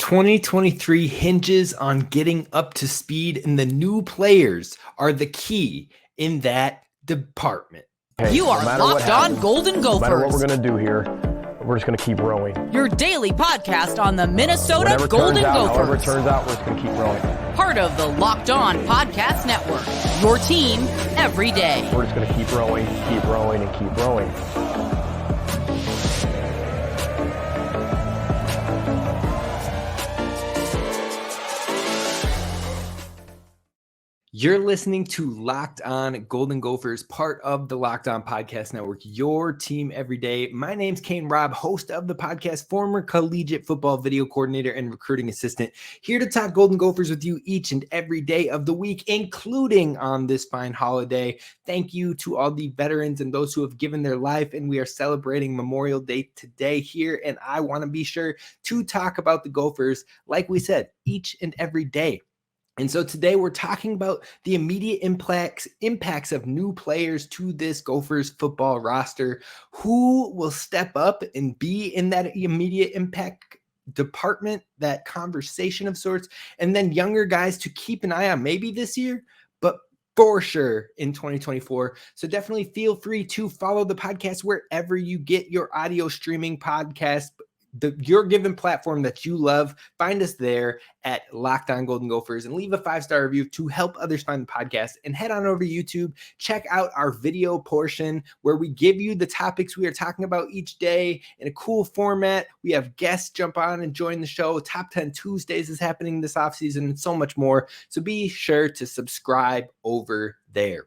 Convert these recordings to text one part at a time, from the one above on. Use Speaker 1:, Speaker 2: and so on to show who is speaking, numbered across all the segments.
Speaker 1: 2023 hinges on getting up to speed, and the new players are the key in that department.
Speaker 2: Hey,
Speaker 3: you are Locked On Golden Gophers.
Speaker 2: No matter what we're going to do here, we're just going to keep rowing.
Speaker 3: Your daily podcast on the Minnesota Golden Gophers.
Speaker 2: However it turns out, we're just going to keep rowing.
Speaker 3: Part of the Locked On Podcast Network. Your team every day.
Speaker 2: We're just going to keep rowing, and keep rowing.
Speaker 1: You're listening to Locked On Golden Gophers, part of the Locked On Podcast Network, your team every day. My name's Kane Rob, host of the podcast, former collegiate football video coordinator and recruiting assistant, here to talk Golden Gophers with you each and every day of the week, including on this fine holiday. Thank you to all the veterans and those who have given their life, and we are celebrating Memorial Day today here, and I want to be sure to talk about the Gophers, like we said, each and every day. And so today we're talking about the immediate impacts of new players to this Gophers football roster. Who will step up and be in that immediate impact department, that conversation of sorts, and then younger guys to keep an eye on maybe this year, but for sure in 2024. So definitely feel free to follow the podcast wherever you get your audio streaming podcast. Your given platform that you love, find us there at Locked On Golden Gophers and leave a 5-star review to help others find the podcast, and head on over to YouTube. Check out our video portion where we give you the topics we are talking about each day in a cool format. We have guests jump on and join the show. Top 10 Tuesdays is happening this offseason and so much more. So be sure to subscribe over there.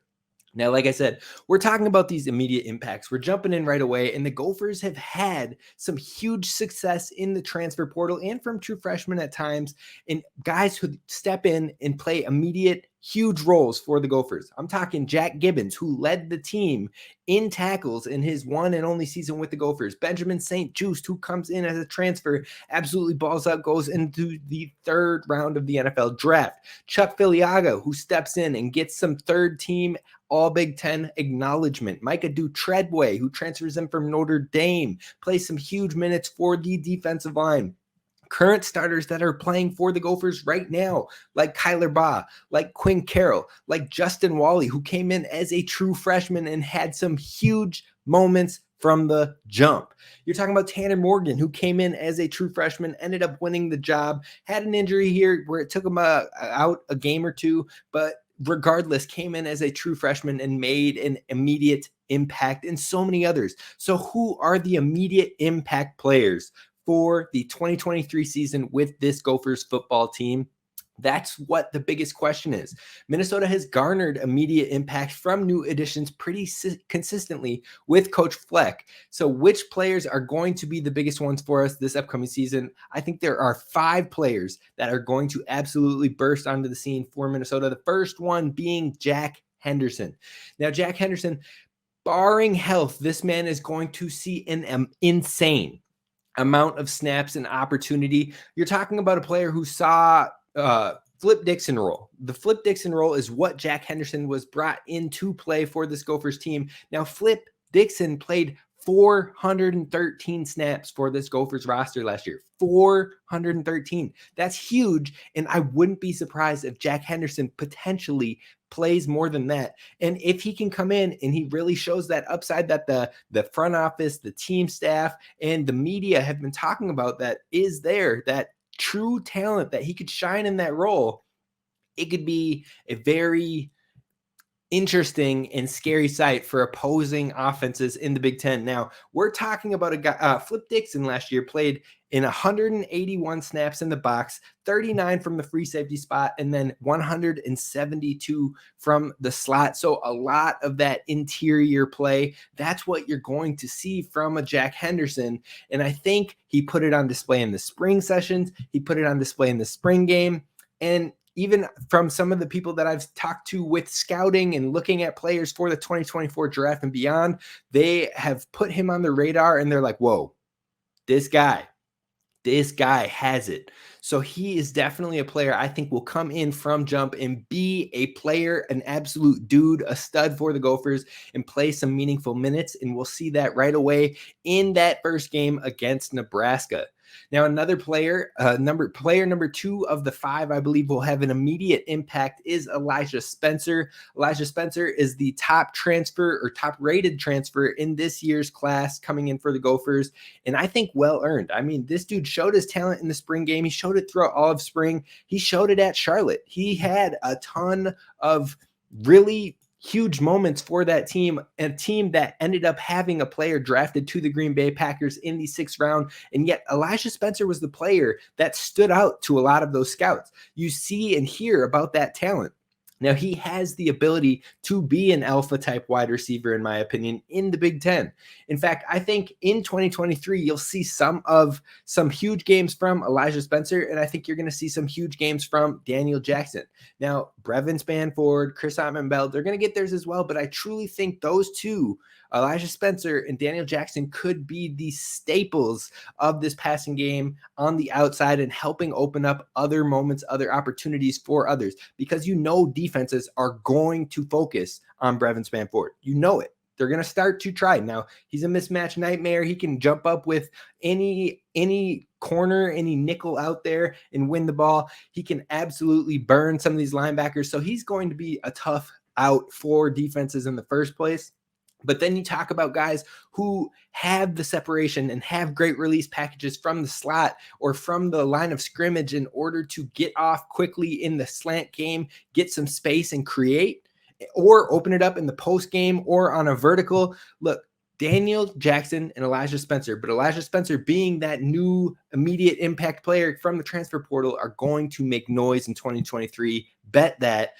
Speaker 1: Now, like I said, we're talking about these immediate impacts. We're jumping in right away, and the Gophers have had some huge success in the transfer portal and from true freshmen at times, and guys who step in and play immediate huge roles for the Gophers. I'm talking Jack Gibbons, who led the team in tackles in his one and only season with the Gophers. Benjamin St. Juste, who comes in as a transfer, absolutely balls up, goes into the third round of the NFL draft. Chuck Filiaga, who steps in and gets some third team All Big Ten acknowledgement. Micah Treadway, who transfers in from Notre Dame, plays some huge minutes for the defensive line. Current starters that are playing for the Gophers right now, like Kyler Baugh, like Quinn Carroll, like Justin Wally, who came in as a true freshman and had some huge moments from the jump. You're talking about Tanner Morgan, who came in as a true freshman, ended up winning the job, had an injury here where it took him out a game or two, but regardless, came in as a true freshman and made an immediate impact, and so many others. So who are the immediate impact players for the 2023 season with this Gophers football team? That's what the biggest question is. Minnesota has garnered immediate impact from new additions pretty consistently with Coach Fleck. So which players are going to be the biggest ones for us this upcoming season? I think there are 5 players that are going to absolutely burst onto the scene for Minnesota. The first one being Jack Henderson. Now, Jack Henderson, barring health, this man is going to see an insane amount of snaps and opportunity. You're talking about a player who saw Flip Dixon role. The Flip Dixon role is what Jack Henderson was brought in to play for this Gophers team. Now, Flip Dixon played 413 snaps for this Gophers roster last year. 413. That's huge, and I wouldn't be surprised if Jack Henderson potentially plays more than that. And if he can come in and he really shows that upside that the front office, the team staff, and the media have been talking about, that is there, that true talent that he could shine in that role, it could be a very interesting and scary sight for opposing offenses in the Big Ten. Now, we're talking about a guy, Flip Dixon last year played in 181 snaps in the box, 39 from the free safety spot, and then 172 from the slot. So a lot of that interior play. That's what you're going to see from a Jack Henderson. And I think he put it on display in the spring sessions. He put it on display in the spring game. And even from some of the people that I've talked to with scouting and looking at players for the 2024 draft and beyond, they have put him on the radar, and they're like, whoa, this guy has it. So he is definitely a player I think will come in from jump and be a player, an absolute dude, a stud for the Gophers, and play some meaningful minutes. And we'll see that right away in that first game against Nebraska. Now, another player, number 2 of the 5, I believe will have an immediate impact is Elijah Spencer. Elijah Spencer is the top transfer or top rated transfer in this year's class coming in for the Gophers. And I think well earned. I mean, this dude showed his talent in the spring game. He showed it throughout all of spring. He showed it at Charlotte. He had a ton of really huge moments for that team, a team that ended up having a player drafted to the Green Bay Packers in the 6th round. And yet Elijah Spencer was the player that stood out to a lot of those scouts. You see and hear about that talent. Now, he has the ability to be an alpha type wide receiver, in my opinion, in the Big Ten. In fact, I think in 2023, you'll see some huge games from Elijah Spencer, and I think you're going to see some huge games from Daniel Jackson. Now, Brevin Spanford, Chris Otman-Bell, they're going to get theirs as well, but I truly think those two, Elijah Spencer and Daniel Jackson, could be the staples of this passing game on the outside and helping open up other moments, other opportunities for others, because defenses are going to focus on Brevin Spanford. You know it. They're going to start to try. Now, he's a mismatch nightmare. He can jump up with any corner, any nickel out there and win the ball. He can absolutely burn some of these linebackers. So he's going to be a tough out for defenses in the first place. But then you talk about guys who have the separation and have great release packages from the slot or from the line of scrimmage in order to get off quickly in the slant game, get some space and create, or open it up in the post game or on a vertical. Look, Daniel Jackson and Elijah Spencer, but Elijah Spencer being that new immediate impact player from the transfer portal, are going to make noise in 2023. Bet that.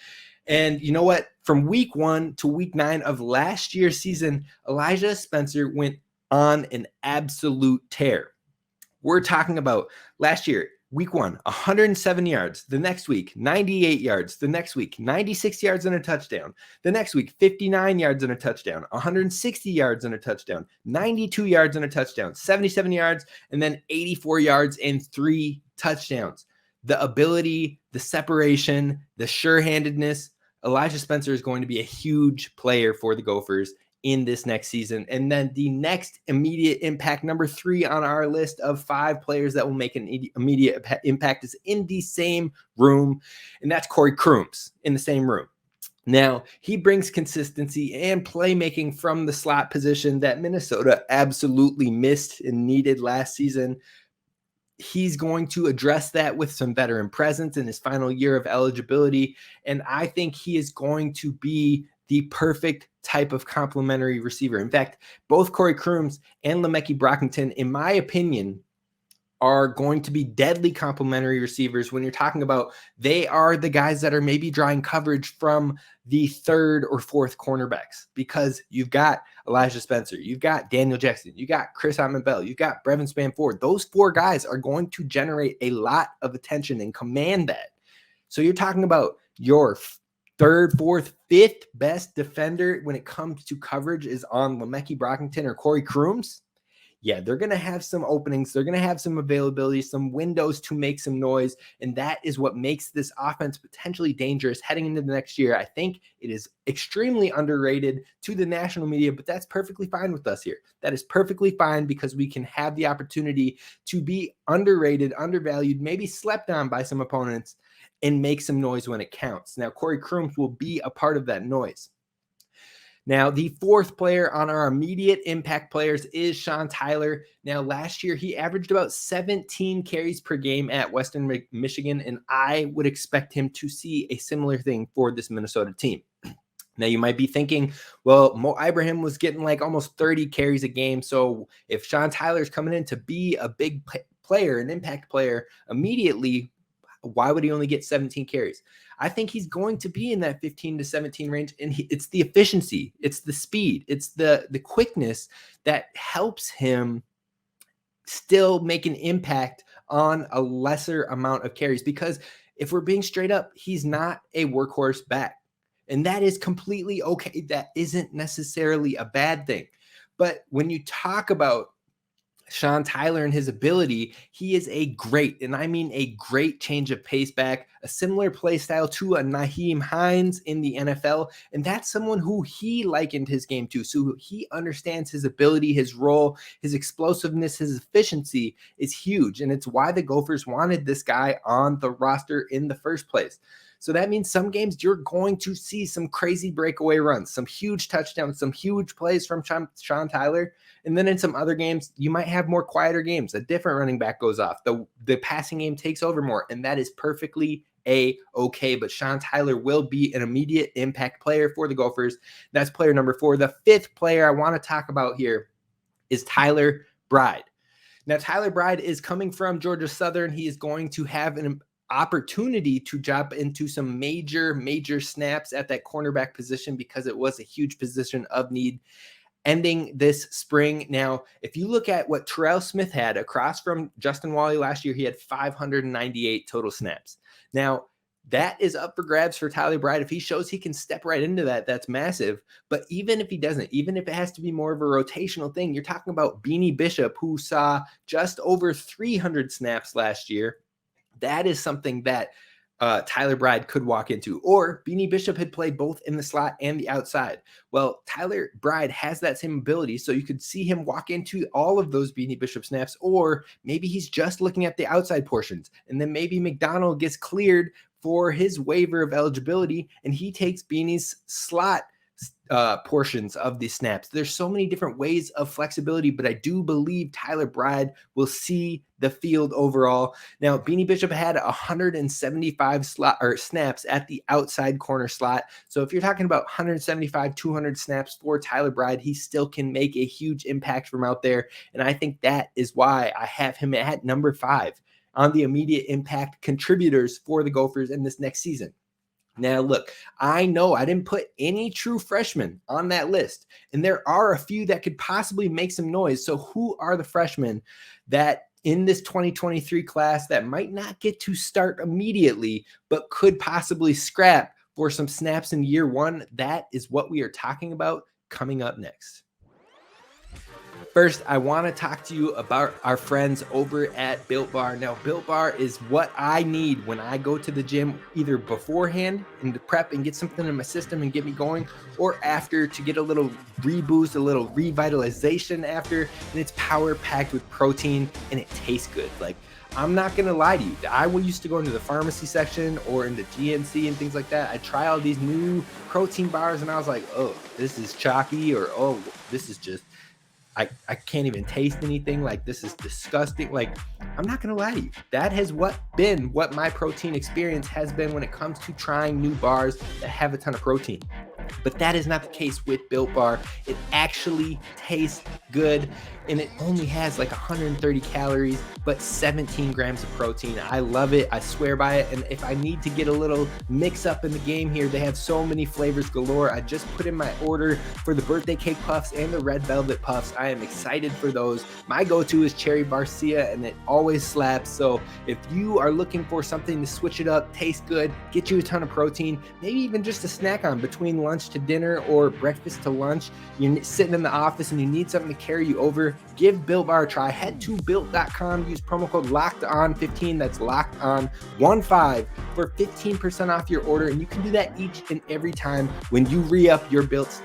Speaker 1: And you know what? From week 1 to week 9 of last year's season, Elijah Spencer went on an absolute tear. We're talking about last year, week 1, 107 yards. The next week, 98 yards. The next week, 96 yards and a touchdown. The next week, 59 yards and a touchdown. 160 yards and a touchdown. 92 yards and a touchdown. 77 yards, and then 84 yards and 3 touchdowns. The ability, the separation, the sure-handedness. Elijah Spencer is going to be a huge player for the Gophers in this next season. And then the next immediate impact, number 3 on our list of 5 players that will make an immediate impact, is in the same room, and that's Corey Crooms in the same room. Now, he brings consistency and playmaking from the slot position that Minnesota absolutely missed and needed last season. He's going to address that with some veteran presence in his final year of eligibility. And I think he is going to be the perfect type of complementary receiver. In fact, both Corey Crooms and Le'Meke Brockington, in my opinion, are going to be deadly complementary receivers. When you're talking about, they are the guys that are maybe drawing coverage from the 3rd or 4th cornerbacks, because you've got Elijah Spencer, you've got Daniel Jackson, you got Chris Otman-Bell, you've got Brevin Spanford. Those 4 guys are going to generate a lot of attention and command that. So you're talking about your 3rd, 4th, 5th best defender when it comes to coverage is on Le'Meke Brockington or Corey Crooms. Yeah, they're going to have some openings. They're going to have some availability, some windows to make some noise. And that is what makes this offense potentially dangerous heading into the next year. I think it is extremely underrated to the national media, but that's perfectly fine with us here. That is perfectly fine, because we can have the opportunity to be underrated, undervalued, maybe slept on by some opponents, and make some noise when it counts. Now, Corey Crooms will be a part of that noise. Now, the 4th player on our immediate impact players is Sean Tyler. Now, last year, he averaged about 17 carries per game at Western Michigan, and I would expect him to see a similar thing for this Minnesota team. Now, you might be thinking, well, Mo Ibrahim was getting like almost 30 carries a game. So if Sean Tyler's coming in to be a big player, an impact player immediately, why would he only get 17 carries? I think he's going to be in that 15 to 17 range, and it's the efficiency, it's the speed, it's the quickness that helps him still make an impact on a lesser amount of carries. Because if we're being straight up, he's not a workhorse back, and that is completely okay. That isn't necessarily a bad thing. But when you talk about Sean Tyler and his ability, he is a great, and I mean a great change of pace back, a similar play style to a Nyheim Hines in the NFL. And that's someone who he likened his game to. So he understands his ability, his role, his explosiveness, his efficiency is huge. And it's why the Gophers wanted this guy on the roster in the first place. So that means some games you're going to see some crazy breakaway runs, some huge touchdowns, some huge plays from Sean Tyler. And then in some other games, you might have more quieter games. A different running back goes off. The passing game takes over more, and that is perfectly okay. But Sean Tyler will be an immediate impact player for the Gophers. That's player number 4. The 5th player I want to talk about here is Tyler Bride. Now, Tyler Bride is coming from Georgia Southern. He is going to have an opportunity to jump into some major snaps at that cornerback position because it was a huge position of need ending this spring. Now, if you look at what Terrell Smith had across from Justin Wally last year, he had 598 total snaps. Now, that is up for grabs for Tyler Bride. If he shows he can step right into that, that's massive. But even if he doesn't, even if it has to be more of a rotational thing, you're talking about Beanie Bishop, who saw just over 300 snaps last year. That is something that Tyler Bride could walk into. Or Beanie Bishop had played both in the slot and the outside. Well, Tyler Bride has that same ability, so you could see him walk into all of those Beanie Bishop snaps, or maybe he's just looking at the outside portions, and then maybe McDonald gets cleared for his waiver of eligibility, and he takes Beanie's slot portions of the snaps. There's so many different ways of flexibility, but I do believe Tyler Bride will see the field overall. Now, Beanie Bishop had 175 snaps at the outside corner slot. So if you're talking about 175, 200 snaps for Tyler Bride, he still can make a huge impact from out there. And I think that is why I have him at number 5 on the immediate impact contributors for the Gophers in this next season. Now, look, I know I didn't put any true freshmen on that list, and there are a few that could possibly make some noise. So who are the freshmen that in this 2023 class that might not get to start immediately, but could possibly scrap for some snaps in year 1? That is what we are talking about coming up next. First, I want to talk to you about our friends over at Built Bar. Now, Built Bar is what I need when I go to the gym, either beforehand and to prep and get something in my system and get me going, or after to get a little reboost, a little revitalization after. And it's power packed with protein and it tastes good. Like, I'm not going to lie to you. I used to go into the pharmacy section or into GNC and things like that. I try all these new protein bars and I was like, oh, this is chalky, or oh, this is just, I can't even taste anything. Like, this is disgusting. Like, I'm not going to lie to you. That has what my protein experience has been when it comes to trying new bars that have a ton of protein. But that is not the case with Built Bar. It actually tastes good, and it only has like 130 calories, but 17 grams of protein. I love it. I swear by it. And if I need to get a little mix up in the game here, they have so many flavors galore. I just put in my order for the birthday cake puffs and the red velvet puffs. I am excited for those. My go-to is cherry barcia, and it always slaps. So if you are looking for something to switch it up, taste good, get you a ton of protein, maybe even just a snack on between lunch to dinner or breakfast to lunch, you're sitting in the office and you need something to carry you over, give Built Bar a try. Head to built.com, use promo code LOCKEDON15, that's LOCKEDON15 for 15% off your order, and you can do that each and every time when you re-up your Built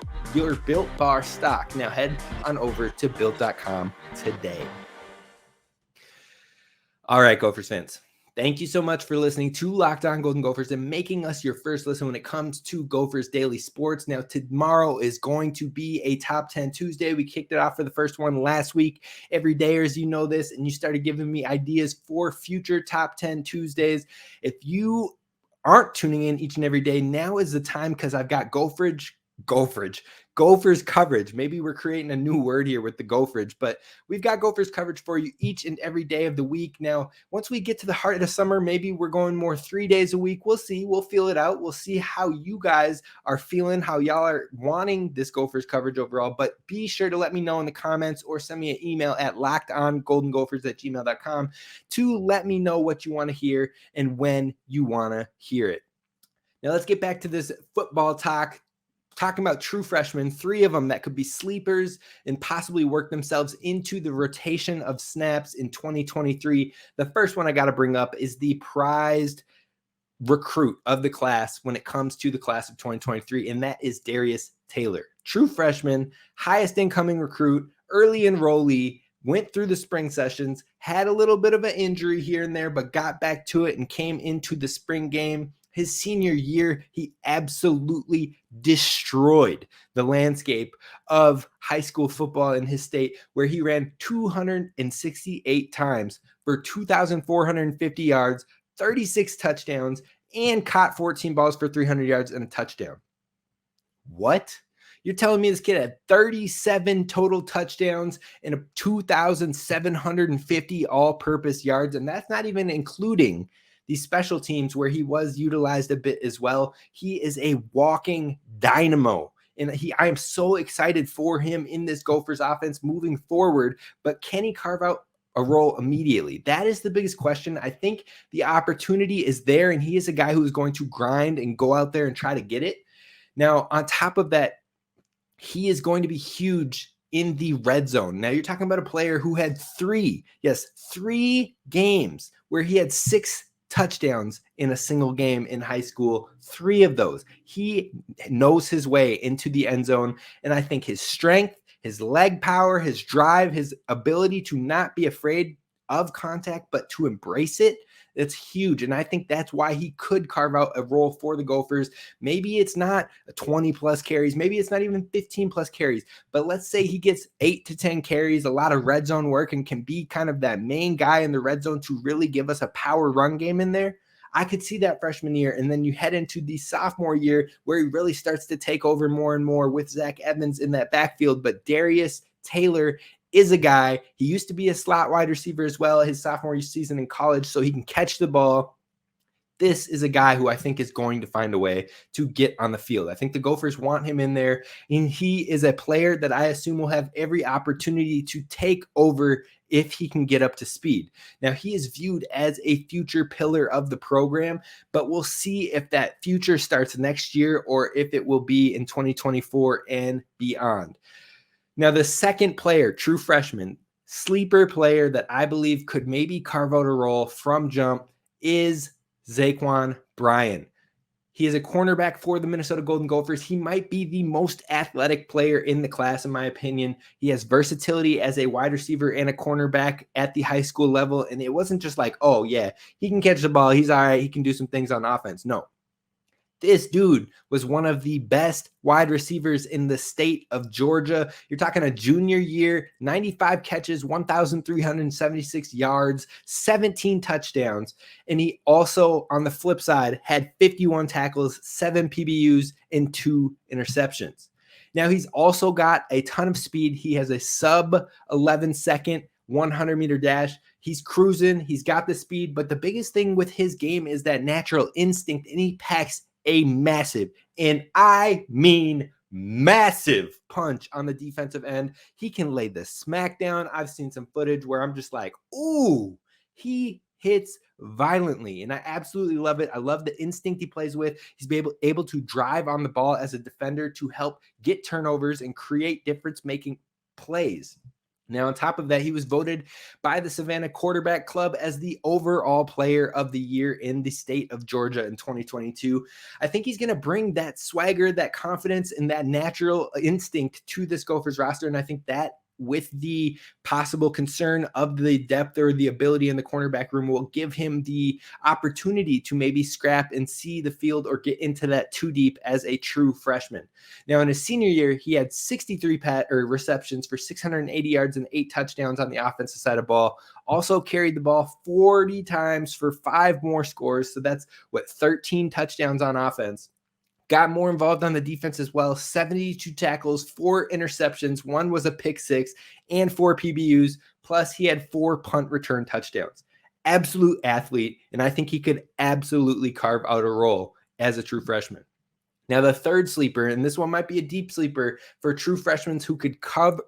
Speaker 1: Bar stock. Now head on over to built.com today. All right, Gophers fans, thank you so much for listening to Locked On Golden Gophers and making us your first listen when it comes to Gophers Daily Sports. Now, tomorrow is going to be a Top 10 Tuesday. We kicked it off for the first one last week. Every day, as you know this, and you started giving me ideas for future Top 10 Tuesdays. If you aren't tuning in each and every day, now is the time, because I've got Gophers coverage. Maybe we're creating a new word here with the Gophers, but we've got Gophers coverage for you each and every day of the week. Now, once we get to the heart of the summer, maybe we're going more 3 days a week. We'll see. We'll feel it out. We'll see how you guys are feeling, how y'all are wanting this Gophers coverage overall. But be sure to let me know in the comments or send me an email at lockedongoldengophers@gmail.com to let me know what you want to hear and when you want to hear it. Now, let's get back to this football talk. talking about true freshmen, 3 of them that could be sleepers and possibly work themselves into the rotation of snaps in 2023. The first one I got to bring up is the prized recruit of the class when it comes to the class of 2023, and that is Darius Taylor. True freshman, highest incoming recruit, early enrollee, went through the spring sessions, had a little bit of an injury here and there, but got back to it and came into the spring game. His senior year, he absolutely destroyed the landscape of high school football in his state, where he ran 268 times for 2,450 yards, 36 touchdowns, and caught 14 balls for 300 yards and a touchdown. What? You're telling me this kid had 37 total touchdowns and 2,750 all-purpose yards, and that's not even including these special teams where he was utilized a bit as well. He is a walking dynamo, and I am so excited for him in this Gophers offense moving forward, but can he carve out a role immediately? That is the biggest question. I think the opportunity is there, and he is a guy who is going to grind and go out there and try to get it. Now, on top of that, he is going to be huge in the red zone. Now, you're talking about a player who had 3 games where he had 6 touchdowns in a single game in high school. 3 of those. He knows his way into the end zone, and I think his strength, his leg power, his drive, his ability to not be afraid of contact, but to embrace it, it's huge. And I think that's why he could carve out a role for the Gophers. Maybe it's not 20 plus carries. Maybe it's not even 15 plus carries, but let's say he gets 8 to 10 carries, a lot of red zone work, and can be kind of that main guy in the red zone to really give us a power run game in there. I could see that freshman year. And then you head into the sophomore year where he really starts to take over more and more with Zach Evans in that backfield. But Darius Taylor is a guy. He used to be a slot wide receiver as well his sophomore season in college, so he can catch the ball. This is a guy who I think is going to find a way to get on the field. I think the Gophers want him in there, and he is a player that I assume will have every opportunity to take over if he can get up to speed. Now, he is viewed as a future pillar of the program, but we'll see if that future starts next year or if it will be in 2024 and beyond. Now, the second player, true freshman, sleeper player that I believe could maybe carve out a role from jump is Zaquan Bryant. He is a cornerback for the Minnesota Golden Gophers. He might be the most athletic player in the class, in my opinion. He has versatility as a wide receiver and a cornerback at the high school level. And it wasn't just like, oh, yeah, he can catch the ball. He's all right. He can do some things on offense. No. This dude was one of the best wide receivers in the state of Georgia. You're talking a junior year, 95 catches, 1,376 yards, 17 touchdowns. And he also, on the flip side, had 51 tackles, 7 PBUs, and 2 interceptions. Now, he's also got a ton of speed. He has a sub 11 second 100-meter dash. He's cruising. He's got the speed. But the biggest thing with his game is that natural instinct, and he packs a massive, and I mean massive, punch on the defensive end. He can lay the smack down. I've seen some footage where I'm just like, ooh, he hits violently, and I absolutely love it. I love the instinct he plays with. He's able to drive on the ball as a defender to help get turnovers and create difference-making plays. Now, on top of that, he was voted by the Savannah Quarterback Club as the overall player of the year in the state of Georgia in 2022. I think he's going to bring that swagger, that confidence, and that natural instinct to this Gophers roster. And I think that, with the possible concern of the depth or the ability in the cornerback room, will give him the opportunity to maybe scrap and see the field or get into that too deep as a true freshman. Now, in his senior year, he had 63 receptions for 680 yards and 8 touchdowns on the offensive side of the ball. Also carried the ball 40 times for 5 more scores. So that's 13 touchdowns on offense. Got more involved on the defense as well. 72 tackles, 4 interceptions. 1 was a pick 6 and 4 PBUs. Plus, he had 4 punt return touchdowns. Absolute athlete, and I think he could absolutely carve out a role as a true freshman. Now, the third sleeper, and this one might be a deep sleeper for true freshmen who could carve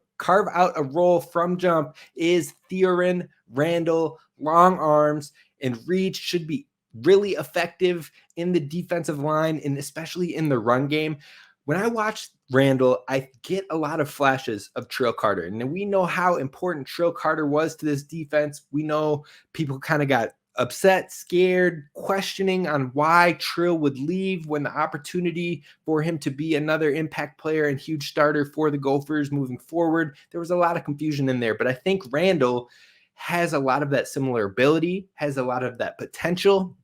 Speaker 1: out a role from jump, is Theoren Randall. Long arms and reach, should be really effective in the defensive line and especially in the run game. when I watch Randall, I get a lot of flashes of Trill Carter. And we know how important Trill Carter was to this defense. We know people kind of got upset, scared, questioning on why Trill would leave when the opportunity for him to be another impact player and huge starter for the Gophers moving forward. There was a lot of confusion in there, but I think Randall has a lot of that similar ability, has a lot of that potential.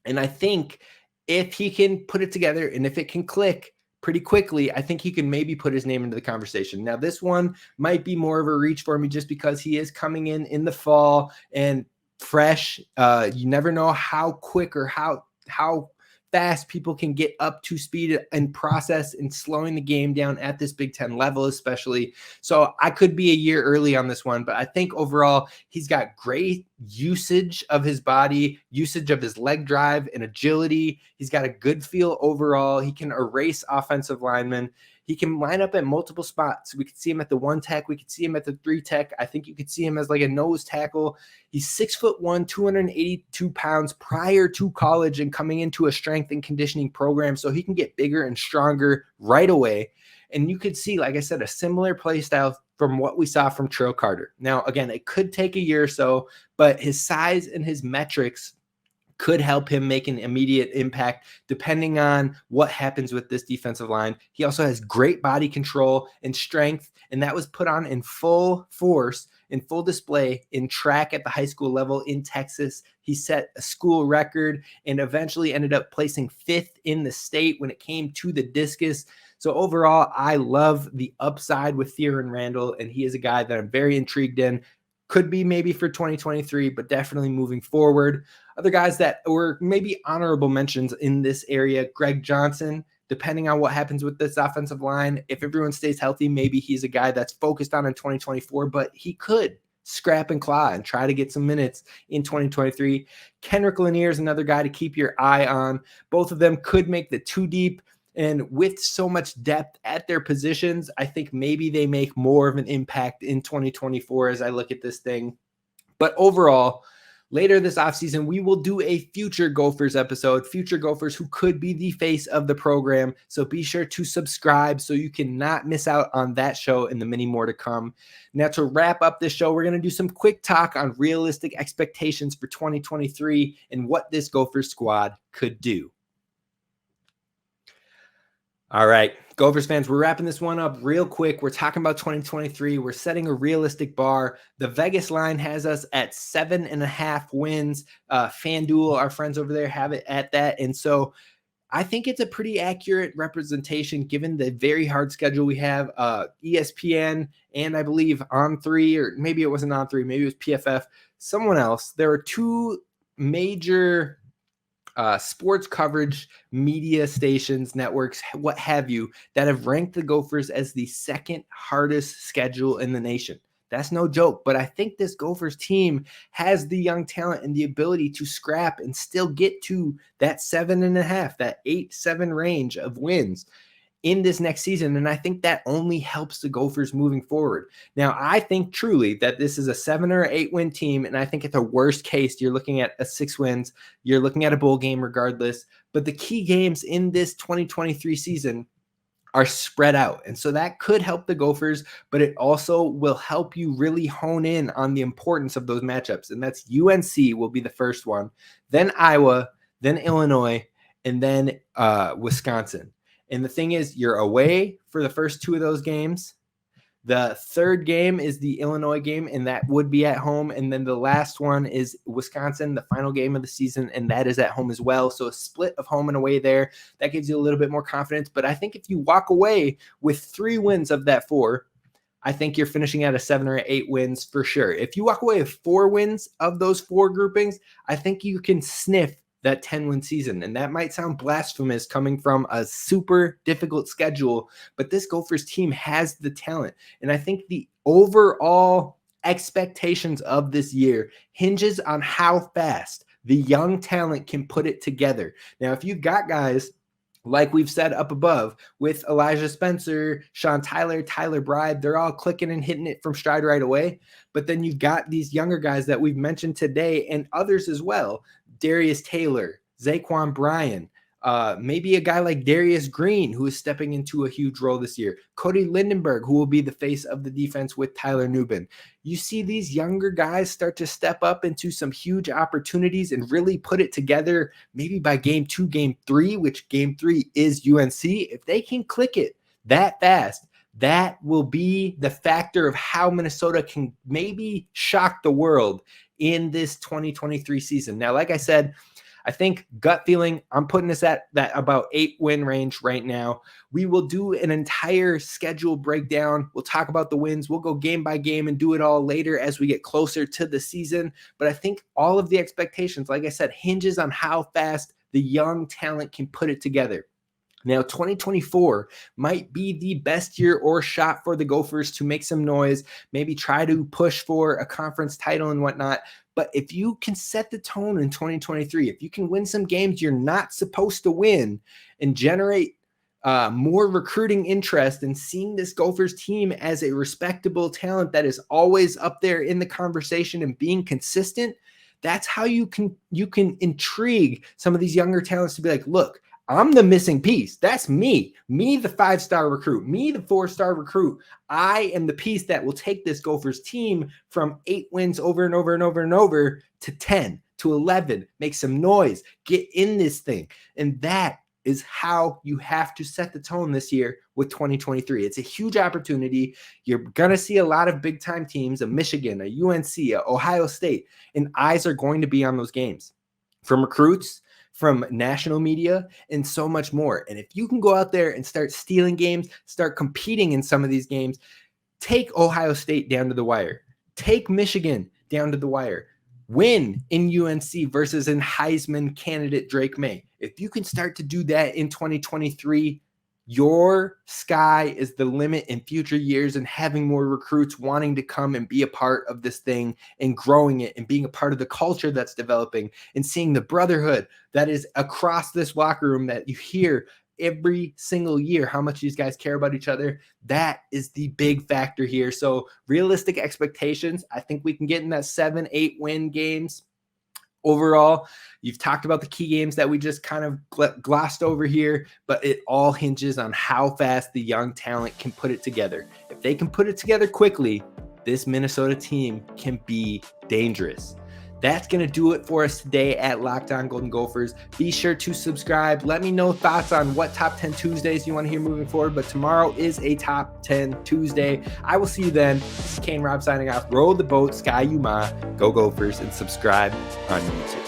Speaker 1: And I think if he can put it together and if it can click pretty quickly, I think he can maybe put his name into the conversation. Now, this one might be more of a reach for me just because he is coming in the fall and fresh. You never know how quick or how fast people can get up to speed and process and slowing the game down at this Big Ten level, especially. So I could be a year early on this one, but I think overall he's got great usage of his body, usage of his leg drive and agility. He's got a good feel overall. He can erase offensive linemen. He can line up at multiple spots. We could see him at the 1 tech. We could see him at the 3 tech. I think you could see him as like a nose tackle. He's 6'1", 282 pounds prior to college and coming into a strength and conditioning program. So he can get bigger and stronger right away. And you could see, like I said, a similar play style from what we saw from Trill Carter. Now, again, it could take a year or so, but his size and his metrics could help him make an immediate impact depending on what happens with this defensive line. He also has great body control and strength, and that was put on in full force, in full display in track at the high school level in Texas. He set a school record and eventually ended up placing 5th in the state when it came to the discus. So overall, I love the upside with Theron Randall, and he is a guy that I'm very intrigued in. Could be maybe for 2023, but definitely moving forward. Other guys that were maybe honorable mentions in this area, Greg Johnson, depending on what happens with this offensive line. If everyone stays healthy, maybe he's a guy that's focused on in 2024, but he could scrap and claw and try to get some minutes in 2023. Kenrick Lanier is another guy to keep your eye on. Both of them could make the 2 deep. And with so much depth at their positions, I think maybe they make more of an impact in 2024 as I look at this thing. But overall, later this offseason, we will do a future Gophers episode, future Gophers who could be the face of the program. So be sure to subscribe so you cannot miss out on that show and the many more to come. Now, to wrap up this show, we're going to do some quick talk on realistic expectations for 2023 and what this Gophers squad could do. All right, Gophers fans, we're wrapping this one up real quick. We're talking about 2023. We're setting a realistic bar. The Vegas line has us at 7.5 wins. FanDuel, our friends over there, have it at that. And so I think it's a pretty accurate representation given the very hard schedule we have. ESPN and I believe On3, or maybe it wasn't On3, maybe it was PFF, someone else. There are 2 major sports coverage media stations, networks, what have you, that have ranked the Gophers as the 2nd hardest schedule in the nation. That's no joke, but I think this Gophers team has the young talent and the ability to scrap and still get to that 7.5, that 8-7 range of wins in this next season. And I think that only helps the Gophers moving forward. Now, I think truly that this is a 7 or 8 win team. And I think at the worst case, you're looking at a 6 wins. You're looking at a bowl game regardless. But the key games in this 2023 season are spread out. And so that could help the Gophers, but it also will help you really hone in on the importance of those matchups. And that's UNC will be the first one, then Iowa, then Illinois, and then Wisconsin. And the thing is, you're away for the first 2 of those games. The 3rd game is the Illinois game, and that would be at home. And then the last one is Wisconsin, the final game of the season, and that is at home as well. So a split of home and away there. That gives you a little bit more confidence. But I think if you walk away with 3 wins of that 4, I think you're finishing at a 7 or 8 wins for sure. If you walk away with 4 wins of those 4 groupings, I think you can sniff that 10-win season. And that might sound blasphemous coming from a super difficult schedule, but this Gophers team has the talent. And I think the overall expectations of this year hinges on how fast the young talent can put it together. Now, if you've got guys like we've said up above with Elijah Spencer, Sean Tyler, Tyler Bride, they're all clicking and hitting it from stride right away. But then you've got these younger guys that we've mentioned today and others as well. Darius Taylor, Zaquan Bryan, Maybe a guy like Darius Green, who is stepping into a huge role this year. Cody Lindenberg, who will be the face of the defense with Tyler Nubin. You see these younger guys start to step up into some huge opportunities and really put it together maybe by game 2, game 3, which game 3 is UNC. If they can click it that fast, that will be the factor of how Minnesota can maybe shock the world in this 2023 season. Now, like I said, I think gut feeling, I'm putting this at that about 8-win range right now. We will do an entire schedule breakdown. We'll talk about the wins. We'll go game by game and do it all later as we get closer to the season. But I think all of the expectations, like I said, hinges on how fast the young talent can put it together. Now, 2024 might be the best year or shot for the Gophers to make some noise, maybe try to push for a conference title and whatnot. But if you can set the tone in 2023, if you can win some games you're not supposed to win and generate more recruiting interest and seeing this Gophers team as a respectable talent that is always up there in the conversation and being consistent, that's how you can intrigue some of these younger talents to be like, look, I'm the missing piece. That's me, the 5-star recruit, me, the 4-star recruit. I am the piece that will take this Gophers team from 8 wins over and over and over and over to 10, to 11, make some noise, get in this thing. And that is how you have to set the tone this year with 2023. It's a huge opportunity. You're going to see a lot of big time teams, a Michigan, a UNC, a Ohio State, and eyes are going to be on those games from recruits, from national media, and so much more. And if you can go out there and start stealing games, start competing in some of these games, take Ohio State down to the wire, take Michigan down to the wire, win in UNC versus in Heisman candidate Drake May. If you can start to do that in 2023, your sky is the limit in future years, and having more recruits wanting to come and be a part of this thing and growing it and being a part of the culture that's developing and seeing the brotherhood that is across this locker room that you hear every single year, how much these guys care about each other. That is the big factor here. So realistic expectations, I think we can get in that 7-8 win games. Overall, you've talked about the key games that we just kind of glossed over here, but it all hinges on how fast the young talent can put it together. If they can put it together quickly, this Minnesota team can be dangerous. That's going to do it for us today at Locked On Golden Gophers. Be sure to subscribe. Let me know thoughts on what top 10 Tuesdays you want to hear moving forward. But tomorrow is a top 10 Tuesday. I will see you then. This is Kane Rob signing off. Roll the boat, Sky Yuma, go Gophers, and subscribe on YouTube.